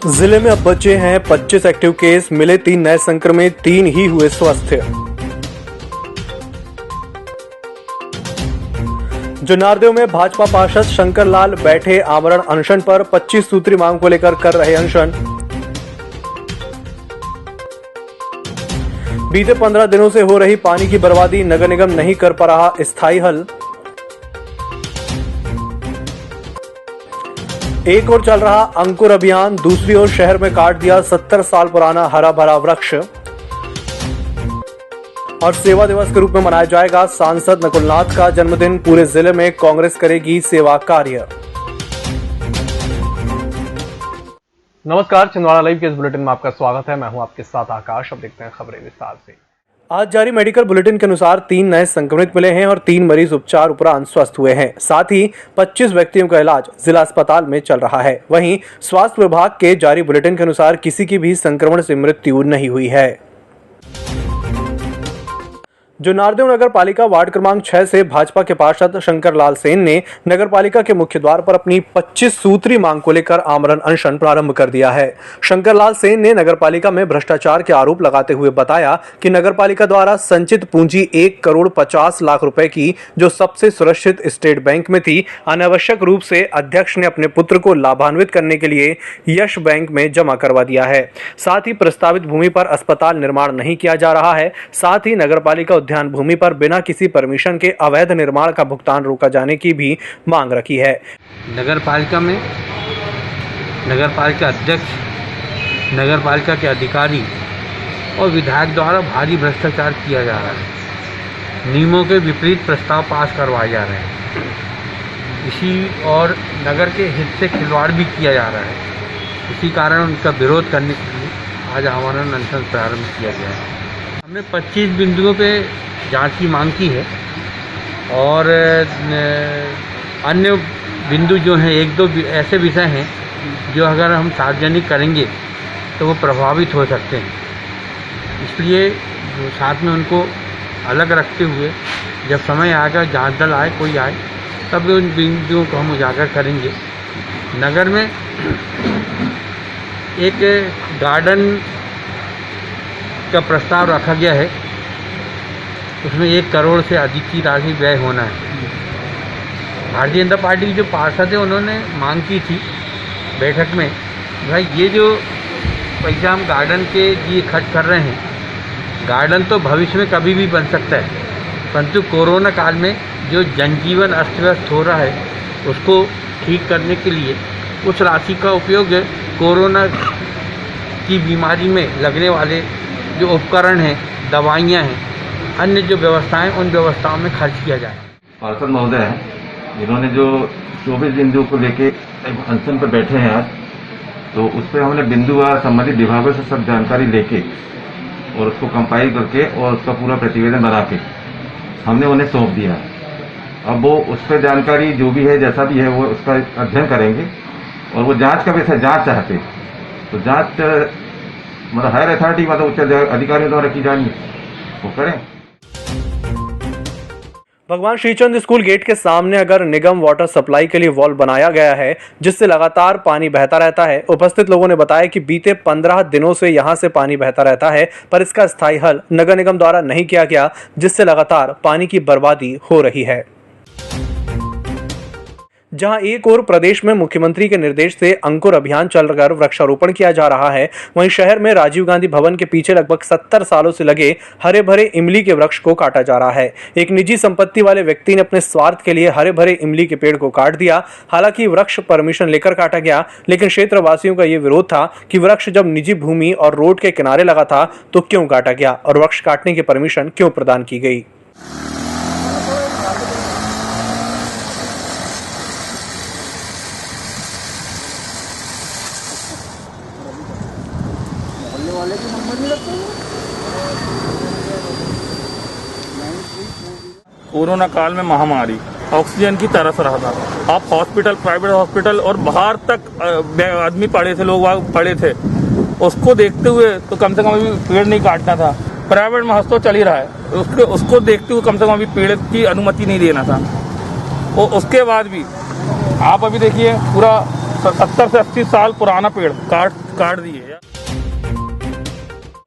जिले में अब बचे हैं 25 एक्टिव केस, मिले 3 नए संक्रमित, 3 ही हुए स्वस्थ। जुन्नारदेव में भाजपा पार्षद शंकर लाल बैठे आमरण अनशन पर, 25 सूत्री मांग को लेकर कर रहे अनशन। बीते 15 दिनों से हो रही पानी की बर्बादी, नगर निगम नहीं कर पा रहा स्थायी हल। एक ओर चल रहा अंकुर अभियान, दूसरी ओर शहर में काट दिया 70 साल पुराना हरा भरा वृक्ष। और सेवा दिवस के रूप में मनाया जाएगा सांसद नकुलनाथ का जन्मदिन, पूरे जिले में कांग्रेस करेगी सेवा कार्य। नमस्कार, छिंदवाड़ा लाइव के इस बुलेटिन में आपका स्वागत है। मैं हूं आपके साथ आकाश। अब देखते हैं खबरें विस्तार से। आज जारी मेडिकल बुलेटिन के अनुसार 3 नए संक्रमित मिले हैं और 3 मरीज उपचार उपरांत स्वस्थ हुए हैं। साथ ही 25 व्यक्तियों का इलाज जिला अस्पताल में चल रहा है। वहीं स्वास्थ्य विभाग के जारी बुलेटिन के अनुसार किसी की भी संक्रमण से मृत्यु नहीं हुई है। जुन्नारदेव नगर पालिका वार्ड क्रमांक 6 से भाजपा के पार्षद शंकर लाल सेन ने नगर पालिका के मुख्य द्वार पर अपनी 25 सूत्री मांग को लेकर आमरण अनशन प्रारंभ कर दिया है। शंकर लाल सेन ने नगर पालिका में भ्रष्टाचार के आरोप लगाते हुए बताया कि नगर पालिका द्वारा संचित पूंजी 1 करोड़ 50 लाख रुपए की, जो सबसे सुरक्षित स्टेट बैंक में थी, अनावश्यक रूप से अध्यक्ष ने अपने पुत्र को लाभान्वित करने के लिए यश बैंक में जमा करवा दिया है। साथ ही प्रस्तावित भूमि पर अस्पताल निर्माण नहीं किया जा रहा है। साथ ही नगर पालिका उद्यान भूमि पर बिना किसी परमिशन के अवैध निर्माण का भुगतान रोका जाने की भी मांग रखी है। नगर पालिका में नगर पालिका अध्यक्ष, नगर पालिका के अधिकारी और विधायक द्वारा भारी भ्रष्टाचार किया जा रहा है। नियमों के विपरीत प्रस्ताव पास करवाए जा रहे हैं। इसी और नगर के हित से खिलवाड़ भी किया जा रहा है। इसी कारण उनका विरोध करने के लिए आज आमरण अनशन प्रारंभ किया गया है। हमने 25 बिंदुओं पे जांच की मांग की है और अन्य बिंदु जो हैं, 1-2 ऐसे विषय हैं जो अगर हम सार्वजनिक करेंगे तो वो प्रभावित हो सकते हैं। इसलिए साथ में उनको अलग रखते हुए जब समय आएगा, जांच दल आए, कोई आए, तब उन बिंदुओं को हम उजागर करेंगे। नगर में एक गार्डन का प्रस्ताव रखा गया है, उसमें 1 करोड़ से अधिक की राशि व्यय होना है। भारतीय जनता पार्टी के जो पार्षद है उन्होंने मांग की थी बैठक में, भाई ये जो पैसा हम गार्डन के लिए खर्च कर रहे हैं, गार्डन तो भविष्य में कभी भी बन सकता है, परंतु कोरोना काल में जो जनजीवन अस्त व्यस्त हो रहा है उसको ठीक करने के लिए उस राशि का उपयोग कोरोना की बीमारी में लगने वाले जो उपकरण हैं, दवाइयाँ हैं, अन्य जो व्यवस्थाएं, उन व्यवस्थाओं में खर्च किया जाए। पार्षद महोदय हैं जिन्होंने जो 24 बिंदु को लेके अनशन पर बैठे हैं आज, तो उस पर हमने बिंदुवार संबंधित विभागों से सब जानकारी लेके और उसको कंपाइल करके और उसका पूरा प्रतिवेदन बना के हमने उन्हें सौंप दिया। अब वो उस पर जानकारी जो भी है, जैसा भी है, वो उसका अध्ययन करेंगे और वो जांच का विषय जांच चाहते तो जांच मतलब हायर अथॉरिटी, मतलब उच्च अधिकारियों द्वारा की जानी, वो करें। भगवान श्रीचंद स्कूल गेट के सामने अगर निगम वाटर सप्लाई के लिए वॉल बनाया गया है जिससे लगातार पानी बहता रहता है। उपस्थित लोगों ने बताया कि बीते 15 दिनों से यहां से पानी बहता रहता है, पर इसका स्थायी हल नगर निगम द्वारा नहीं किया गया, जिससे लगातार पानी की बर्बादी हो रही है। जहां एक ओर प्रदेश में मुख्यमंत्री के निर्देश से अंकुर अभियान चलकर वृक्षारोपण किया जा रहा है, वहीं शहर में राजीव गांधी भवन के पीछे लगभग 70 सालों से लगे हरे भरे इमली के वृक्ष को काटा जा रहा है। एक निजी संपत्ति वाले व्यक्ति ने अपने स्वार्थ के लिए हरे भरे इमली के पेड़ को काट दिया। हालांकि वृक्ष परमिशन लेकर काटा गया, लेकिन क्षेत्रवासियों का यह विरोध था कि वृक्ष जब निजी भूमि और रोड के किनारे लगा था तो क्यों काटा गया और वृक्ष काटने की परमिशन क्यों प्रदान की गई। कोरोना काल में महामारी ऑक्सीजन की तरस रहा था। आप हॉस्पिटल, प्राइवेट हॉस्पिटल और बाहर तक आदमी पड़े थे, लोग वहाँ पड़े थे, उसको देखते हुए तो कम से कम अभी पेड़ नहीं काटना था। प्राइवेट में तो चल ही रहा है, उसको देखते हुए कम से कम अभी पेड़ की अनुमति नहीं देना था। और उसके बाद भी आप अभी देखिए पूरा 70 से 80 साल पुराना पेड़ काट दिए।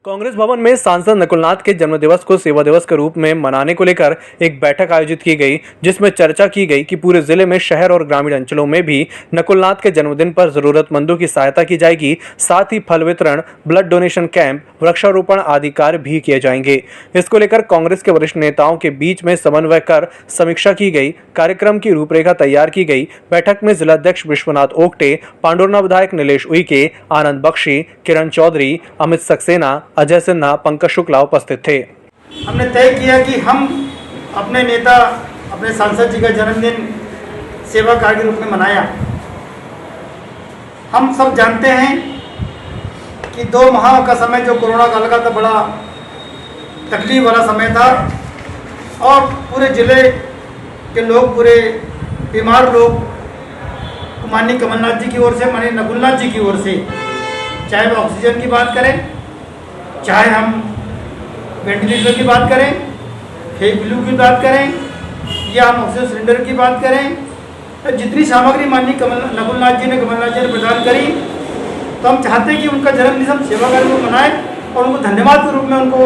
कांग्रेस भवन में सांसद नकुलनाथ के जन्मदिवस को सेवा दिवस के रूप में मनाने को लेकर एक बैठक आयोजित की गई, जिसमें चर्चा की गई कि पूरे जिले में शहर और ग्रामीण अंचलों में भी नकुलनाथ के जन्मदिन पर जरूरतमंदों की सहायता की जाएगी। साथ ही फल वितरण, ब्लड डोनेशन कैंप, वृक्षारोपण आदि कार्य भी किए जाएंगे। इसको लेकर कांग्रेस के वरिष्ठ नेताओं के बीच में समन्वय कर समीक्षा की गई। कार्यक्रम की रूपरेखा तैयार की गई। बैठक में जिलाध्यक्ष विश्वनाथ ओक्टे, पांडुरना विधायक नीलेश उइके, आनंद बख्शी, किरण चौधरी, अमित सक्सेना, अजय सिन्हा, पंकज शुक्ला उपस्थित थे। हमने तय किया कि हम अपने नेता, अपने सांसद जी का जन्मदिन सेवा कार्य के रूप में मनाया। हम सब जानते हैं कि 2 माह का समय जो कोरोना काल का था, बड़ा तकलीफ वाला समय था और पूरे जिले के लोग, पूरे बीमार लोग माननीय कमलनाथ जी की ओर से, माननीय नकुलनाथ जी की ओर से, चाहे वो ऑक्सीजन की बात करें, चाहे हम वेंटिलेटर की बात करें, फेक ब्लू की बात करें, या हम ऑक्सीजन सिलेंडर की बात करें, तो जितनी सामग्री माननीय नकुलनाथ जी ने प्रदान करी, तो हम चाहते हैं कि उनका जन्मदिन हम सेवा कार्य में मनाएं और उनको धन्यवाद के रूप में उनको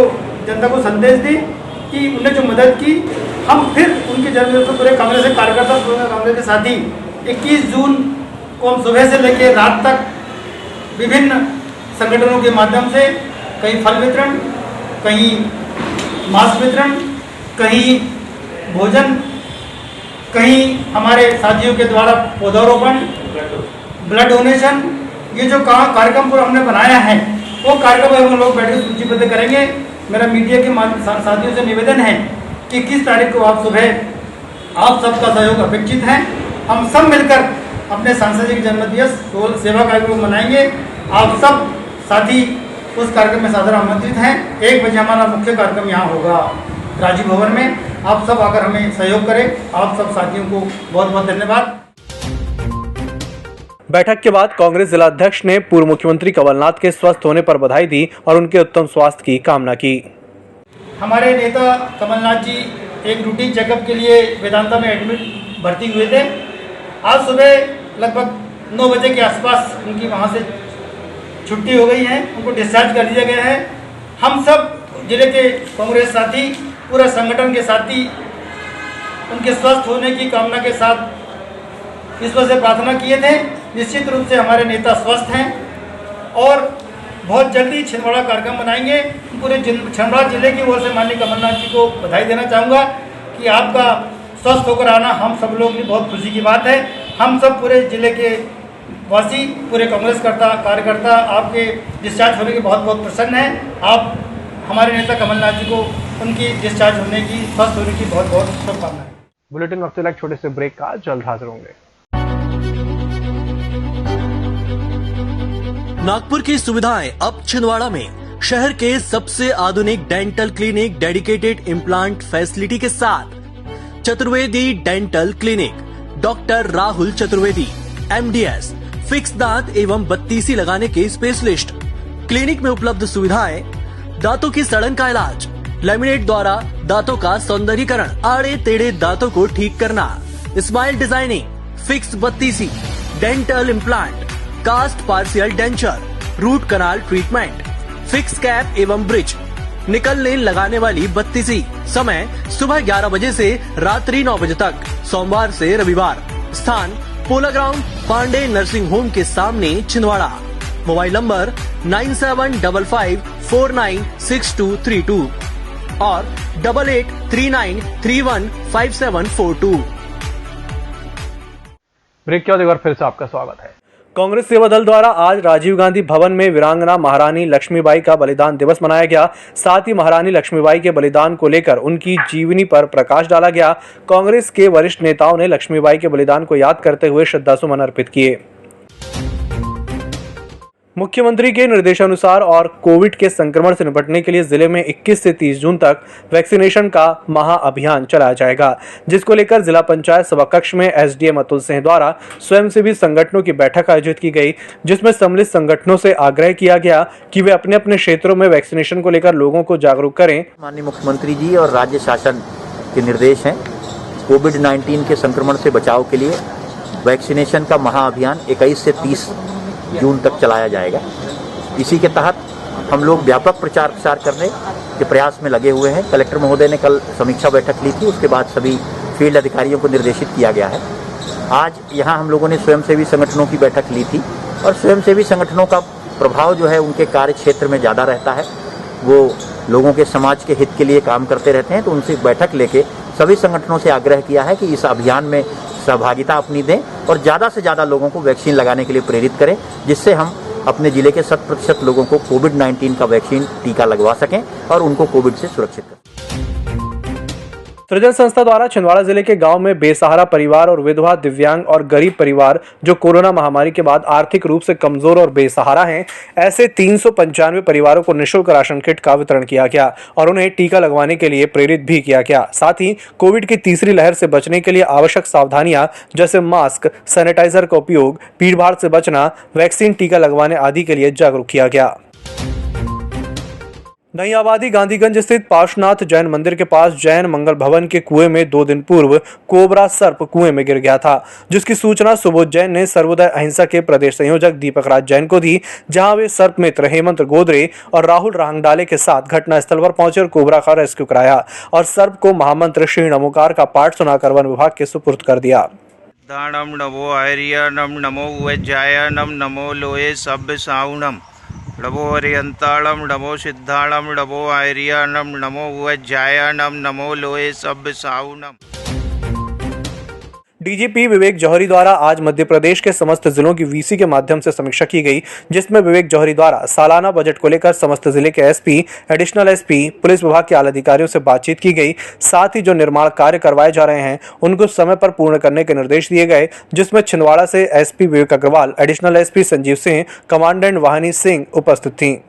जनता को संदेश दें कि उन्होंने जो मदद की, हम फिर उनके जन्मदिन को पूरे कांग्रेस के कार्यकर्ता, पूरे कांग्रेस के साथी 21 जून को हम सुबह से लेकर रात तक विभिन्न संगठनों के माध्यम से कहीं फल वितरण, कहीं मास्क वितरण, कहीं भोजन, कहीं हमारे साथियों के द्वारा पौधारोपण, ब्लड डोनेशन, ये जो कार्यक्रम पूरा हमने बनाया है, वो कार्यक्रम हम लोग बैठकर सूचीबद्ध करेंगे। मेरा मीडिया के साथियों से निवेदन है कि 21 तारीख को आप सुबह आप सबका सहयोग अपेक्षित है। हम सब मिलकर अपने सांसद जी के जन्मदिवस सेवा कार्यक्रम मनाएंगे। आप सब साथी उस कार्यक्रम में सादर आमंत्रित हैं। 1 बजे हमारा मुख्य कार्यक्रम यहाँ होगा राजीव भवन में। आप सब आकर हमें सहयोग करें। आप सब साथियों को बहुत बहुत धन्यवाद। बैठक के बाद कांग्रेस जिलाध्यक्ष ने पूर्व मुख्यमंत्री कमलनाथ के स्वस्थ होने पर बधाई दी और उनके उत्तम स्वास्थ्य की कामना की। हमारे नेता कमलनाथ जी एक रूटीन चेकअप के लिए वेदांता में एडमिट भर्ती हुए थे। आज सुबह लगभग 9 बजे के आसपास उनकी वहाँ से छुट्टी हो गई है, उनको डिस्चार्ज कर दिया गया है। हम सब जिले के कांग्रेस साथी, पूरा संगठन के साथी उनके स्वस्थ होने की कामना के साथ ईश्वर से प्रार्थना किए थे। निश्चित रूप से हमारे नेता स्वस्थ हैं और बहुत जल्दी छिंदवाड़ा कार्यक्रम बनाएंगे। पूरे छिंदवाड़ा जिले की ओर से माननीय कमलनाथ जी को बधाई देना चाहूँगा कि आपका स्वस्थ होकर आना हम सब लोगों की बहुत खुशी की बात है। हम सब पूरे जिले के वासी, पूरे कांग्रेस कार्यकर्ता आपके डिस्चार्ज होने के बहुत बहुत प्रसन्न हैं। आप हमारे नेता कमलनाथ जी को उनकी डिस्चार्ज होने की, स्वस्थ होने की बहुत बहुत शुभकामनाएं। बुलेटिन वक्त एक छोटे से ब्रेक का, जल्द हाजिर होंगे। नागपुर की सुविधाएं अब छिंदवाड़ा में। शहर के सबसे आधुनिक dental clinic, dedicated implant facility के साथ Chaturvedi dental clinic, doctor Rahul Chaturvedi, MDS, fix दांत एवं बत्तीसी लगाने के स्पेशलिस्ट। क्लिनिक में उपलब्ध सुविधाएं: दांतों की सड़न का इलाज, लैमिनेट द्वारा दांतों का सौंदर्यीकरण, आड़े टेढ़े दांतों को ठीक करना, स्माइल डिजाइनिंग, फिक्स बत्तीसी, dental implant, cast partial denture, root canal treatment, fix cap एवं ब्रिज, निकलने लगाने वाली बत्तीसी। समय सुबह 11 बजे से रात्रि 9 बजे तक, सोमवार से रविवार। स्थान पोला ग्राउंड, पांडे नर्सिंग होम के सामने, छिंदवाड़ा। मोबाइल नंबर 9755496232 और 8839315742। ब्रेक के बाद एक बार फिर से आपका स्वागत है। कांग्रेस सेवा दल द्वारा आज राजीव गांधी भवन में वीरांगना महारानी लक्ष्मीबाई का बलिदान दिवस मनाया गया। साथ ही महारानी लक्ष्मीबाई के बलिदान को लेकर उनकी जीवनी पर प्रकाश डाला गया। कांग्रेस के वरिष्ठ नेताओं ने लक्ष्मीबाई के बलिदान को याद करते हुए श्रद्धासुमन अर्पित किए। मुख्यमंत्री के निर्देशानुसार और कोविड के संक्रमण से निपटने के लिए जिले में 21 से 30 जून तक वैक्सीनेशन का महाअभियान चलाया जाएगा, जिसको लेकर जिला पंचायत सभाकक्ष में SDM अतुल सिंह द्वारा स्वयंसेवी संगठनों की बैठक आयोजित की गई, जिसमें सम्मिलित संगठनों से आग्रह किया गया कि वे अपने अपने क्षेत्रों में वैक्सीनेशन को लेकर लोगों को जागरूक करें। माननीय मुख्यमंत्री जी और राज्य शासन के निर्देश हैं कोविड-19 के संक्रमण से बचाव के लिए वैक्सीनेशन का महाअभियान 21 से 30 जून तक चलाया जाएगा। इसी के तहत हम लोग व्यापक प्रचार प्रसार करने के प्रयास में लगे हुए हैं। कलेक्टर महोदय ने कल समीक्षा बैठक ली थी, उसके बाद सभी फील्ड अधिकारियों को निर्देशित किया गया है। आज यहाँ हम लोगों ने स्वयंसेवी संगठनों की बैठक ली थी और स्वयंसेवी संगठनों का प्रभाव जो है उनके कार्य क्षेत्र में ज़्यादा रहता है। वो लोगों के समाज के हित के लिए काम करते रहते हैं, तो उनसे बैठक लेके सभी संगठनों से आग्रह किया है कि इस अभियान में सहभागिता अपनी दें और ज़्यादा से ज़्यादा लोगों को वैक्सीन लगाने के लिए प्रेरित करें, जिससे हम अपने जिले के 100% लोगों को कोविड-19 का वैक्सीन टीका लगवा सकें और उनको कोविड से सुरक्षित करें। सृजन संस्था द्वारा छिंदवाड़ा जिले के गांव में बेसहारा परिवार और विधवा, दिव्यांग और गरीब परिवार जो कोरोना महामारी के बाद आर्थिक रूप से कमजोर और बेसहारा हैं, ऐसे 395 परिवारों को निःशुल्क राशन किट का वितरण किया गया और उन्हें टीका लगवाने के लिए प्रेरित भी किया गया। साथ ही कोविड की तीसरी लहर से बचने के लिए आवश्यक सावधानियां जैसे मास्क, सैनिटाइजर का उपयोग, भीड़ भाड़ से बचना, वैक्सीन टीका लगवाने आदि के लिए जागरूक किया गया। नई आबादी गांधीगंज स्थित पार्श्वनाथ जैन मंदिर के पास जैन मंगल भवन के कुएं में 2 दिन पूर्व कोबरा सर्प कुएं में गिर गया था, जिसकी सूचना सुबोध जैन ने सर्वोदय अहिंसा के प्रदेश संयोजक दीपक राज जैन को दी, जहां वे सर्प मित्र हेमंत गोदरे और राहुल रांगडाले के साथ घटनास्थल पर पहुंचे और कोबरा का रेस्क्यू कराया और सर्प को महामंत्र श्री नमोकार का पाठ सुनाकर वन विभाग के सुपुर्द कर दिया। दानम नमो आर्यनम नमो उज्जायनम नमो लोये सभ्य साउणम नमो हरियंताणम नमो सिद्धाणम नमो आर्यनम नमो उज्जायनम नमो लोये सभ्य साउणम। डीजीपी विवेक जौहरी द्वारा आज मध्य प्रदेश के समस्त जिलों की वीसी के माध्यम से समीक्षा की गई, जिसमें विवेक जौहरी द्वारा सालाना बजट को लेकर समस्त जिले के एसपी, एडिशनल एसपी, पुलिस विभाग के आला अधिकारियों से बातचीत की गई। साथ ही जो निर्माण कार्य करवाए जा रहे हैं उनको समय पर पूर्ण करने के निर्देश दिए गए, जिसमें छिंदवाड़ा से SP Vivek Agrawal, additional SP Sanjeev Singh, commandant Vahini Singh उपस्थित थी।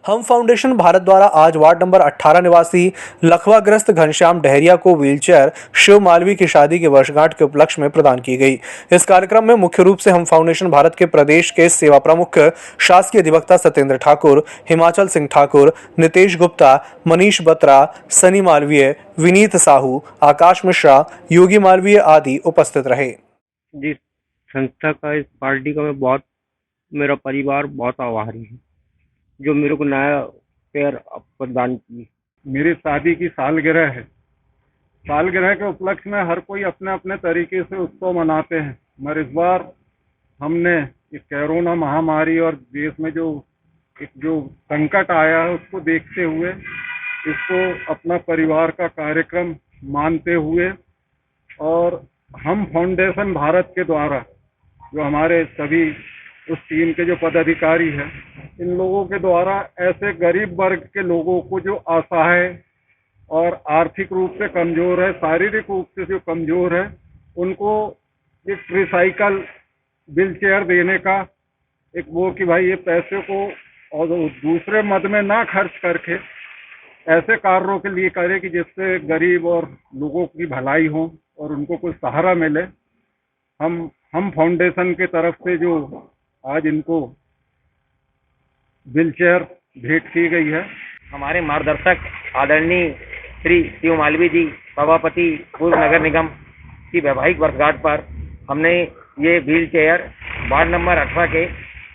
हम फाउंडेशन भारत द्वारा आज वार्ड नंबर 18 निवासी लखवाग्रस्त घनश्याम डहरिया को व्हीलचेयर शिव मालवी की शादी की वर्षगांठ के उपलक्ष्य में प्रदान की गई। इस कार्यक्रम में मुख्य रूप से हम फाउंडेशन भारत के प्रदेश के सेवा प्रमुख शासकीय अधिवक्ता सत्येंद्र ठाकुर, हिमाचल सिंह ठाकुर, नितेश गुप्ता, मनीष बत्रा, सनी मालवीय, विनीत साहू, आकाश मिश्रा, योगी मालवीय आदि उपस्थित रहे। जिस संस्था का, इस पार्टी का मैं मेरा परिवार बहुत आभारी है जो मेरे को नया पेयर प्रदान की। मेरी शादी की सालगिरह है। सालगिरह के उपलक्ष्य में हर कोई अपने अपने तरीके से उत्सव मनाते हैं, मगर इस बार हमने इस कोरोना महामारी और देश में जो संकट आया है उसको देखते हुए इसको अपना परिवार का कार्यक्रम मानते हुए और हम फाउंडेशन भारत के द्वारा जो हमारे सभी उस टीम के जो पदाधिकारी हैं, इन लोगों के द्वारा ऐसे गरीब वर्ग के लोगों को जो असहाय और आर्थिक रूप से कमजोर है, शारीरिक रूप से जो कमजोर है, उनको एक ट्रिसाइकिल व्हील चेयर देने का एक वो कि भाई ये पैसे को और दूसरे मद में ना खर्च करके ऐसे कार्यों के लिए करे कि जिससे गरीब और लोगों की भलाई हो और उनको कुछ सहारा मिले। हम फाउंडेशन के तरफ से जो आज इनको व्हीलचेयर भेंट की गई है। हमारे मार्गदर्शक आदरणीय श्री शिव मालवी जी, सभापति पूर्व नगर निगम की वैवाहिक वर्षगांठ पर हमने ये व्हील चेयर वार्ड नंबर 18 के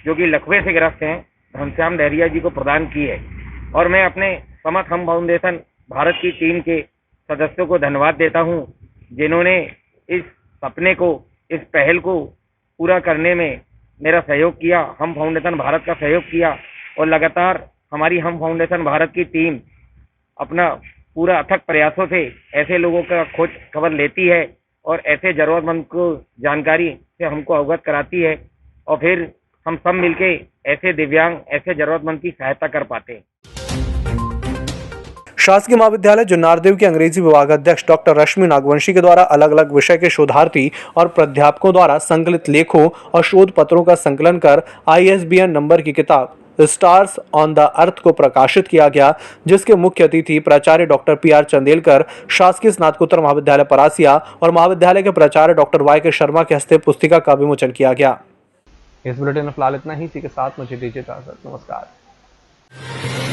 जो कि लकवे से ग्रस्त हैं घनश्याम डहरिया जी को प्रदान की है और मैं अपने समस्त हम फाउंडेशन भारत की टीम के सदस्यों को धन्यवाद देता हूं जिन्होंने इस सपने को, इस पहल को पूरा करने में मेरा सहयोग किया, हम फाउंडेशन भारत का सहयोग किया और लगातार हमारी हम फाउंडेशन भारत की टीम अपना पूरा अथक प्रयासों से ऐसे लोगों का खोज खबर लेती है और ऐसे जरूरतमंद को जानकारी से हमको अवगत कराती है और फिर हम सब मिलके ऐसे दिव्यांग, ऐसे जरूरतमंद की सहायता कर पाते हैं। शासकीय महाविद्यालय जुन्नारदेव के अंग्रेजी विभागाध्यक्ष डॉक्टर रश्मि नागवंशी के द्वारा अलग अलग विषय के शोधार्थी और प्राध्यापकों द्वारा संकलित लेखों और शोध पत्रों का संकलन कर ISBN नंबर की किताब स्टार्स ऑन द अर्थ को प्रकाशित किया गया, जिसके मुख्य अतिथि प्राचार्य डॉक्टर PR चंदेलकर, शासकीय स्नातकोत्तर महाविद्यालय परासिया और महाविद्यालय के प्राचार्य डॉक्टर YK शर्मा के हस्ते पुस्तिका का विमोचन किया गया। इस बुलेटिन में फिलहाल इतना ही। इसी के साथ मुझे दीजिए इजाजत। नमस्कार।